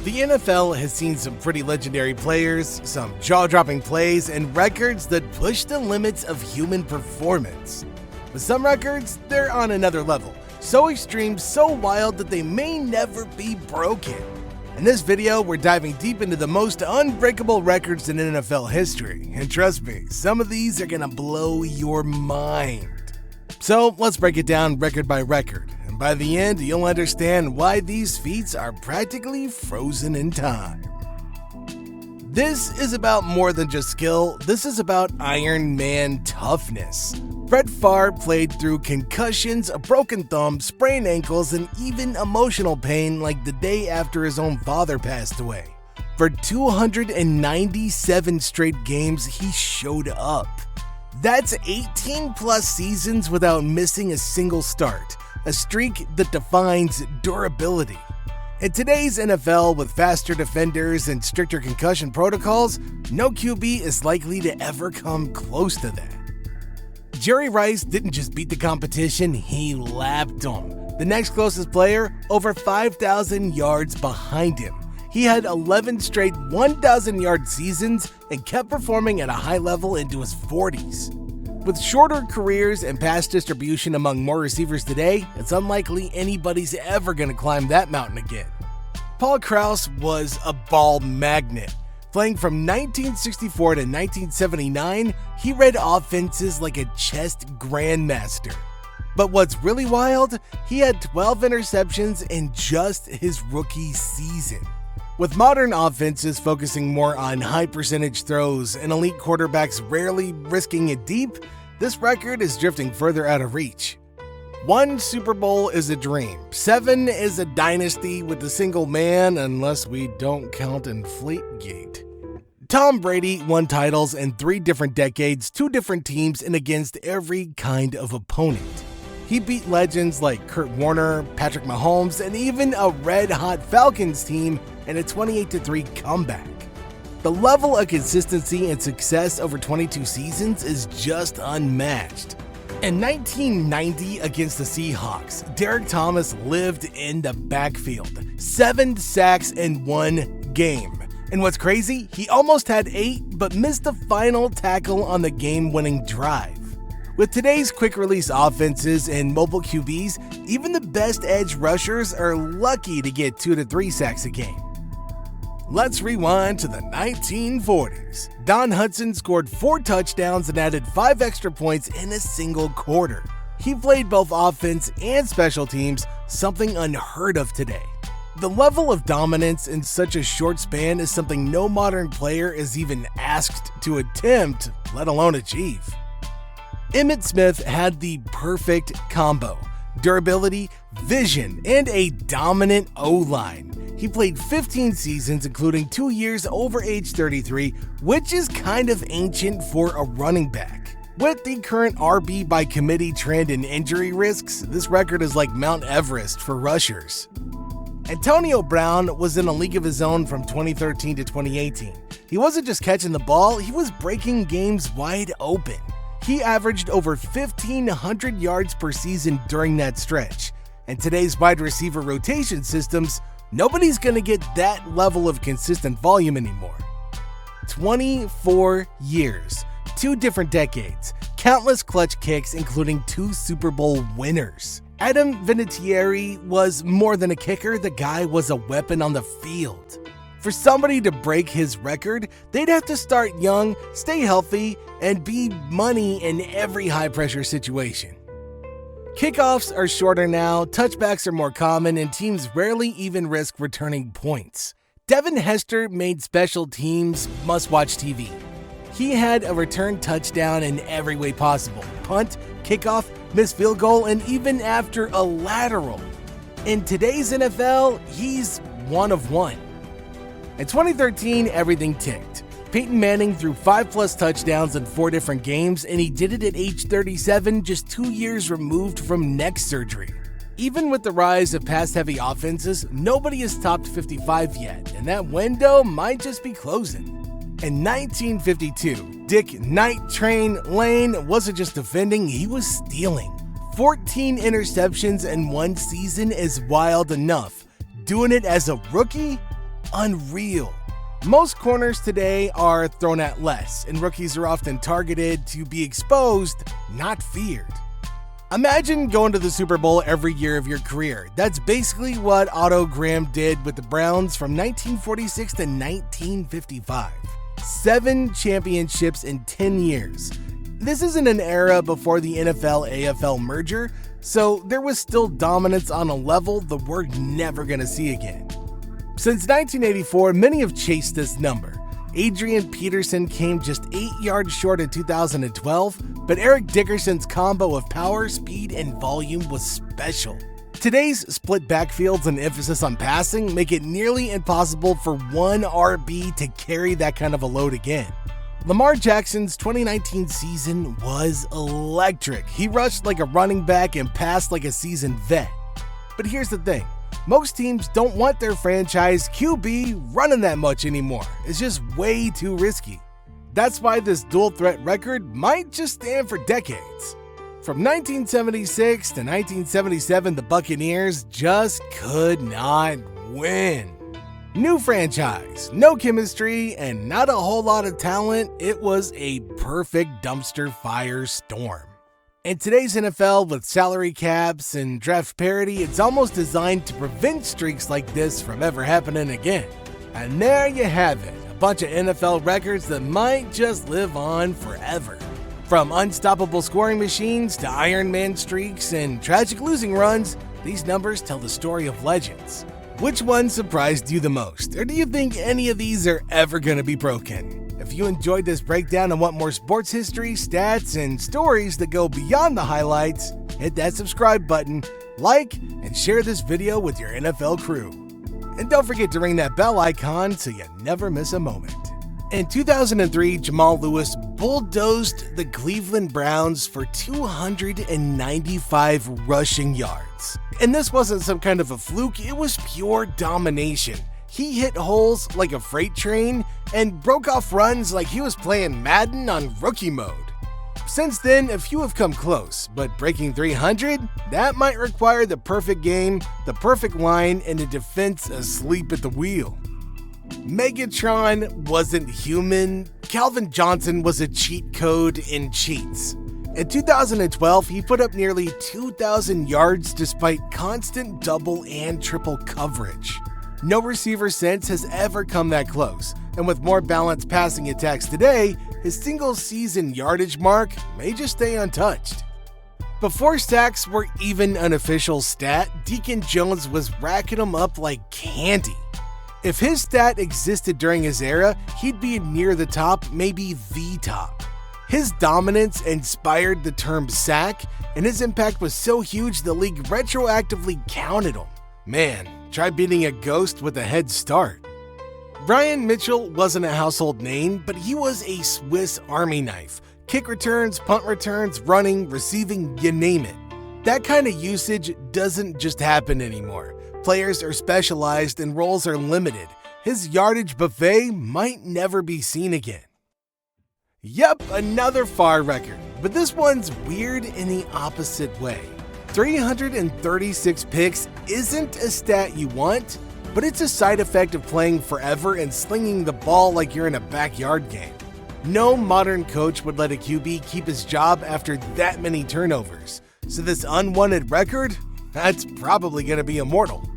The NFL has seen some pretty legendary players, some jaw-dropping plays, and records that push the limits of human performance. But some records, they're on another level, so extreme, so wild that they may never be broken. In this video, we're diving deep into the most unbreakable records in NFL history, and trust me, some of these are gonna blow your mind. So let's break it down record by record, and by the end, you'll understand why these feats are practically frozen in time. This is about more than just skill, this is about Iron Man toughness. Brett Favre played through concussions, a broken thumb, sprained ankles, and even emotional pain like the day after his own father passed away. For 297 straight games, he showed up. That's 18 plus seasons without missing a single start, a streak that defines durability. In today's NFL, with faster defenders and stricter concussion protocols, no QB is likely to ever come close to that. Jerry Rice didn't just beat the competition, he lapped them. The next closest player, over 5,000 yards behind him. He had 11 straight 1,000-yard seasons and kept performing at a high level into his 40s. With shorter careers and pass distribution among more receivers today, it's unlikely anybody's ever going to climb that mountain again. Paul Krause was a ball magnet. Playing from 1964 to 1979, he read offenses like a chess grandmaster. But what's really wild, he had 12 interceptions in just his rookie season. With modern offenses focusing more on high percentage throws and elite quarterbacks rarely risking it deep, this record is drifting further out of reach. 1 Super Bowl is a dream, 7 is a dynasty with a single man, unless we don't count Inflategate. Tom Brady won titles in 3 different decades, 2 different teams, and against every kind of opponent. He beat legends like Kurt Warner, Patrick Mahomes, and even a red-hot Falcons team in a 28-3 comeback. The level of consistency and success over 22 seasons is just unmatched. In 1990 against the Seahawks, Derek Thomas lived in the backfield, 7 sacks in 1 game. And what's crazy, he almost had 8 but missed the final tackle on the game-winning drive. With today's quick-release offenses and mobile QBs, even the best edge rushers are lucky to get 2 to 3 sacks a game. Let's rewind to the 1940s. Don Hutson scored 4 touchdowns and added 5 extra points in a single quarter. He played both offense and special teams, something unheard of today. The level of dominance in such a short span is something no modern player is even asked to attempt, let alone achieve. Emmitt Smith had the perfect combo: durability, vision, and a dominant O-line. He played 15 seasons, including 2 years over age 33, which is kind of ancient for a running back. With the current RB by committee trend and injury risks, this record is like Mount Everest for rushers. Antonio Brown was in a league of his own from 2013 to 2018. He wasn't just catching the ball, he was breaking games wide open. He averaged over 1,500 yards per season during that stretch. In today's wide receiver rotation systems, nobody's going to get that level of consistent volume anymore. 24 years, 2 different decades, countless clutch kicks including 2 Super Bowl winners. Adam Vinatieri was more than a kicker, the guy was a weapon on the field. For somebody to break his record, they'd have to start young, stay healthy, and be money in every high-pressure situation. Kickoffs are shorter now, touchbacks are more common, and teams rarely even risk returning points. Devin Hester made special teams must-watch TV. He had a return touchdown in every way possible: punt, kickoff, missed field goal, and even after a lateral. In today's NFL, he's one of one. In 2013, everything ticked. Peyton Manning threw 5+ touchdowns in 4 different games, and he did it at age 37, just 2 years removed from neck surgery. Even with the rise of pass-heavy offenses, nobody has topped 55 yet, and that window might just be closing. In 1952, Dick Night Train Lane wasn't just defending, he was stealing. 14 interceptions in 1 season is wild enough. Doing it as a rookie? unreal. Most corners today are thrown at less, and rookies are often targeted to be exposed, not feared. Imagine going to the Super Bowl every year of your career. That's basically what Otto Graham did with the Browns from 1946 to 1955. 7 championships in 10 years. This isn't an era before the NFL-AFL merger, so there was still dominance on a level that we're never gonna see again. Since 1984, many have chased this number. Adrian Peterson came just 8 yards short in 2012, but Eric Dickerson's combo of power, speed, and volume was special. Today's split backfields and emphasis on passing make it nearly impossible for one RB to carry that kind of a load again. Lamar Jackson's 2019 season was electric. He rushed like a running back and passed like a seasoned vet. But here's the thing. Most teams don't want their franchise QB running that much anymore. It's just way too risky. That's why this dual threat record might just stand for decades. From 1976 to 1977, the Buccaneers just could not win. New franchise, no chemistry, and not a whole lot of talent. It was a perfect dumpster fire storm. In today's NFL, with salary caps and draft parity, it's almost designed to prevent streaks like this from ever happening again. And there you have it, a bunch of NFL records that might just live on forever. From unstoppable scoring machines to Iron Man streaks and tragic losing runs, these numbers tell the story of legends. Which one surprised you the most, or do you think any of these are ever going to be broken? If you enjoyed this breakdown and want more sports history, stats, and stories that go beyond the highlights, hit that subscribe button, like, and share this video with your NFL crew. And don't forget to ring that bell icon so you never miss a moment. In 2003, Jamal Lewis bulldozed the Cleveland Browns for 295 rushing yards. And this wasn't some kind of a fluke, it was pure domination. He hit holes like a freight train and broke off runs like he was playing Madden on rookie mode. Since then, a few have come close, but breaking 300? That might require the perfect game, the perfect line, and a defense asleep at the wheel. Megatron wasn't human. Calvin Johnson was a cheat code in cheats. In 2012, he put up nearly 2,000 yards despite constant double and triple coverage. No receiver since has ever come that close, and with more balanced passing attacks today, his single-season yardage mark may just stay untouched. Before sacks were even an official stat, Deacon Jones was racking them up like candy. If his stat existed during his era, he'd be near the top, maybe the top. His dominance inspired the term sack, and his impact was so huge the league retroactively counted him. Man, try beating a ghost with a head start. Brian Mitchell wasn't a household name, but he was a Swiss Army knife. Kick returns, punt returns, running, receiving, you name it. That kind of usage doesn't just happen anymore. Players are specialized and roles are limited. His yardage buffet might never be seen again. Yep, another FAR record, but this one's weird in the opposite way. 336 picks isn't a stat you want, but it's a side effect of playing forever and slinging the ball like you're in a backyard game. No modern coach would let a QB keep his job after that many turnovers, so this unwanted record, that's probably going to be immortal.